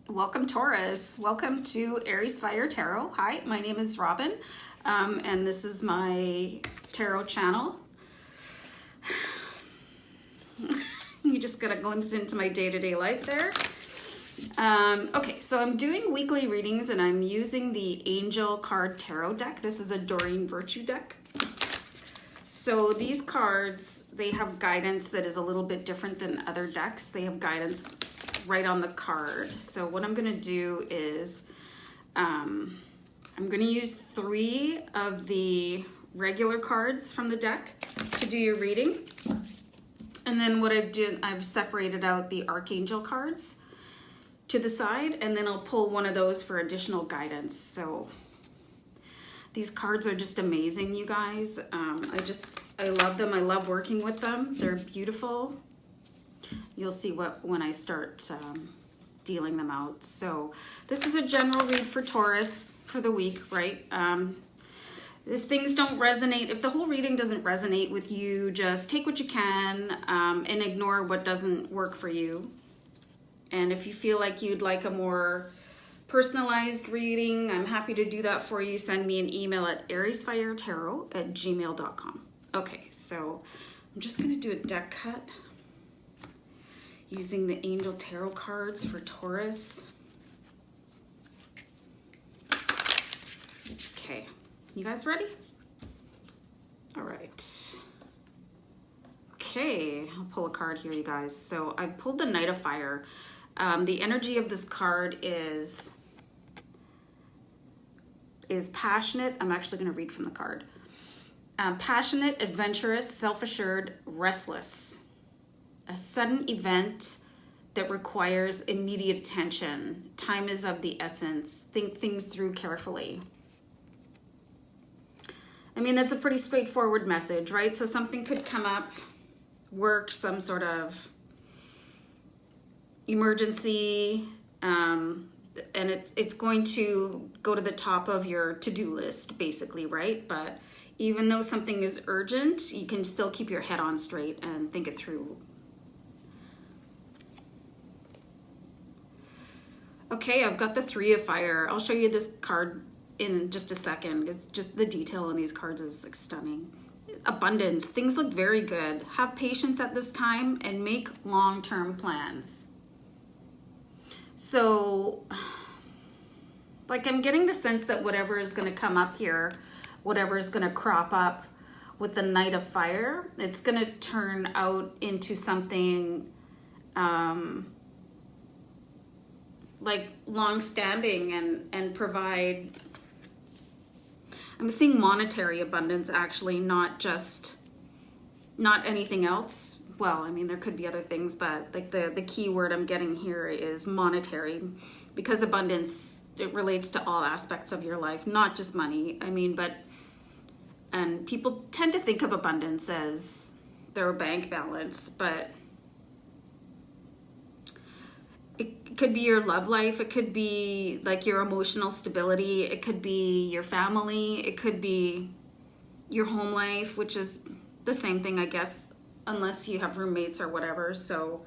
Welcome, Taurus. Welcome to AriesFireTarot. Hi, my name is Robin, and this is my tarot channel. You just got a glimpse into my day-to-day life there. Okay, so I'm doing weekly readings, and I'm using the Angel Card Tarot deck. This is a Doreen Virtue deck. So these cards, they have guidance that is a little bit different than other decks. They have guidance right on the card. So what I'm going to do is I'm going to use 3 of the regular cards from the deck to do your reading. And then what I've done, I've separated out the Archangel cards to the side, and then I'll pull one of those for additional guidance. So these cards are just amazing, you guys. I love them. I love working with them. They're beautiful. You'll see when I start dealing them out. So this is a general read for Taurus for the week, right? If things don't resonate, if the whole reading doesn't resonate with you, just take what you can and ignore what doesn't work for you. And if you feel like you'd like a more personalized reading, I'm happy to do that for you. Send me an email at AriesFireTarot@gmail.com. Okay, so I'm just going to do a deck cut using the Angel Tarot cards for Taurus. Okay, you guys ready? All right. Okay, I'll pull a card here, you guys. So I pulled the Knight of Fire. The energy of this card is passionate. I'm actually going to read from the card. Passionate, adventurous, self-assured, restless. A sudden event that requires immediate attention. Time is of the essence. Think things through carefully. I mean, that's a pretty straightforward message, right? So something could come up, work, some sort of emergency, and it's going to go to the top of your to-do list, basically, right? But even though something is urgent, you can still keep your head on straight and think it through. Okay, I've got the 3 of Fire. I'll show you this card in just a second. It's just the detail on these cards is like stunning. Abundance. Things look very good. Have patience at this time and make long-term plans. So, like, I'm getting the sense that whatever is going to come up here, whatever is going to crop up with the Knight of Fire, it's going to turn out into something like long-standing and provide. I'm seeing monetary abundance, actually, not anything else. Well, I mean, there could be other things, but like the key word I'm getting here is monetary, because abundance, it relates to all aspects of your life, not just money. I mean, and people tend to think of abundance as their bank balance, but it could be your love life. It could be like your emotional stability. It could be your family. It could be your home life, which is the same thing, I guess, unless you have roommates or whatever. So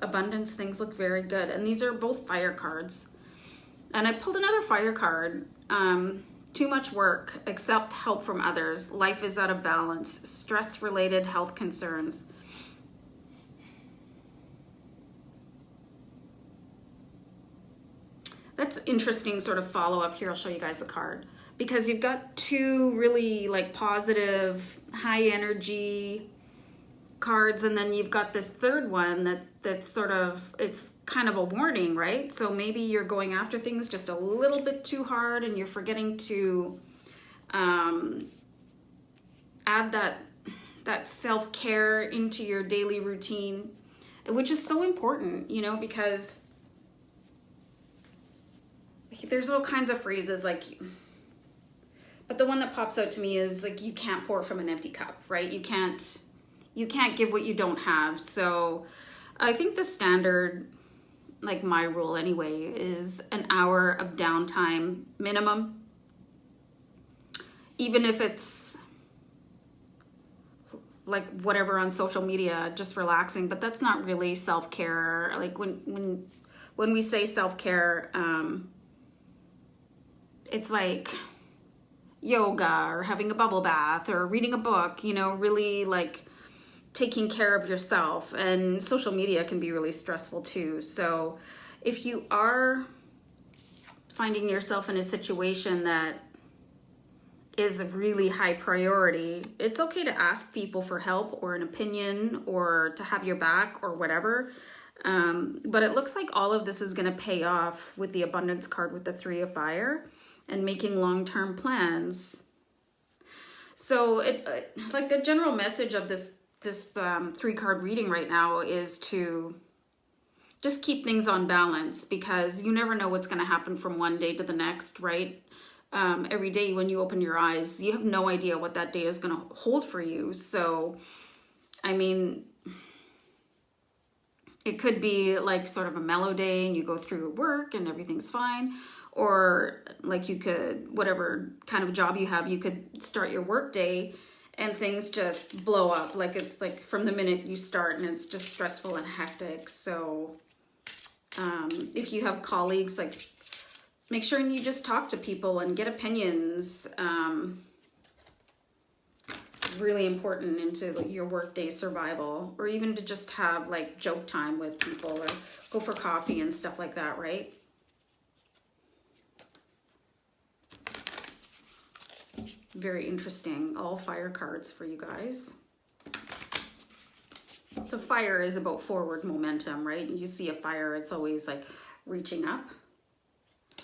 abundance, things look very good. And these are both fire cards. And I pulled another fire card. Too much work, accept help from others. Life is out of balance. Stress-related health concerns. That's interesting sort of follow-up here. I'll show you guys the card. Because you've got 2 really like positive, high energy cards, and then you've got this third one that's sort of, it's kind of a warning, right? So maybe you're going after things just a little bit too hard, and you're forgetting to add that self-care into your daily routine, which is so important, you know, because there's all kinds of phrases like, but the one that pops out to me is like, you can't pour from an empty cup, right? You can't give what you don't have. So I think the standard, like my rule anyway, is an hour of downtime minimum. Even if it's like whatever on social media, just relaxing, but that's not really self-care. Like when when we say self-care, it's like yoga or having a bubble bath or reading a book, you know, really like taking care of yourself. And social media can be really stressful too. So if you are finding yourself in a situation that is a really high priority, it's okay to ask people for help or an opinion or to have your back or whatever. But it looks like all of this is going to pay off with the abundance card with the 3 of fire and making long-term plans. So like the general message of this 3-card reading right now is to just keep things on balance, because you never know what's going to happen from one day to the next, right? Every day when you open your eyes, you have no idea what that day is going to hold for you. So, I mean, it could be like sort of a mellow day and you go through work and everything's fine. Or like you could, whatever kind of job you have, you could start your work day and things just blow up. Like it's like from the minute you start and it's just stressful and hectic. So if you have colleagues, like make sure you just talk to people and get opinions. Really important into like your workday survival, or even to just have like joke time with people or go for coffee and stuff like that, right? Very interesting. All fire cards for you guys. So fire is about forward momentum, right? You see a fire, it's always like reaching up.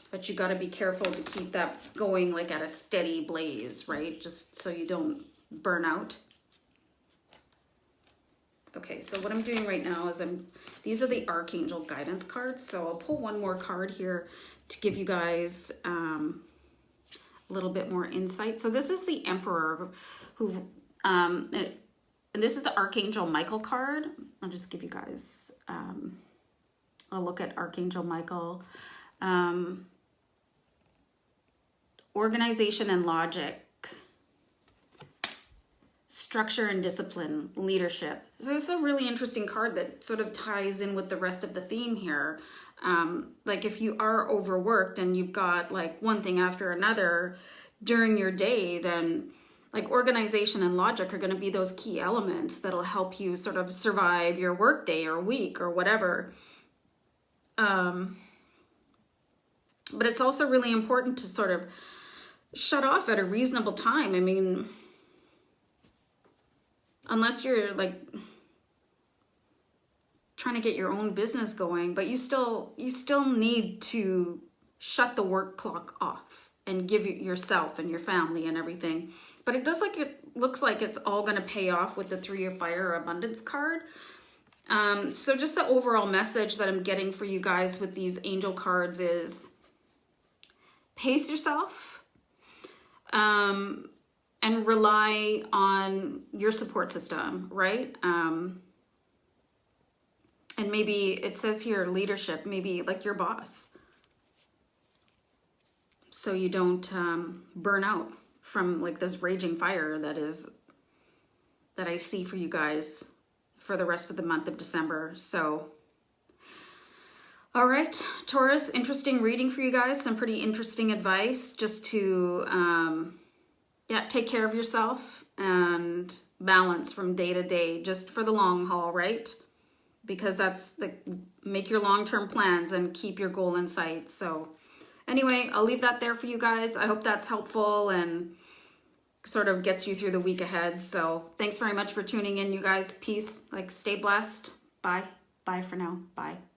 But you got to be careful to keep that going like at a steady blaze, right? Just so you don't burn out. Okay, so what I'm doing right now is these are the Archangel guidance cards. So I'll pull one more card here to give you guys a little bit more insight. So this is the Emperor who, and this is the Archangel Michael card. I'll just give you guys a look at Archangel Michael. Organization and logic, structure and discipline, leadership. So this is a really interesting card that sort of ties in with the rest of the theme here. Like if you are overworked and you've got like one thing after another during your day, then like organization and logic are going to be those key elements that'll help you sort of survive your work day or week or whatever. But it's also really important to sort of shut off at a reasonable time. I mean, unless you're like trying to get your own business going, but you still need to shut the work clock off and give yourself and your family and everything. But it looks like it's all going to pay off with the 3 of fire abundance card. So just the overall message that I'm getting for you guys with these angel cards is pace yourself. And rely on your support system, right? And maybe it says here leadership, maybe like your boss. So you don't burn out from like this raging fire that I see for you guys for the rest of the month of December. So, all right, Taurus, interesting reading for you guys. Some pretty interesting advice just to, take care of yourself and balance from day to day, just for the long haul, right? Because that's make your long-term plans and keep your goal in sight. So anyway, I'll leave that there for you guys. I hope that's helpful and sort of gets you through the week ahead. So thanks very much for tuning in, you guys. Peace. Like, stay blessed. Bye. Bye for now. Bye.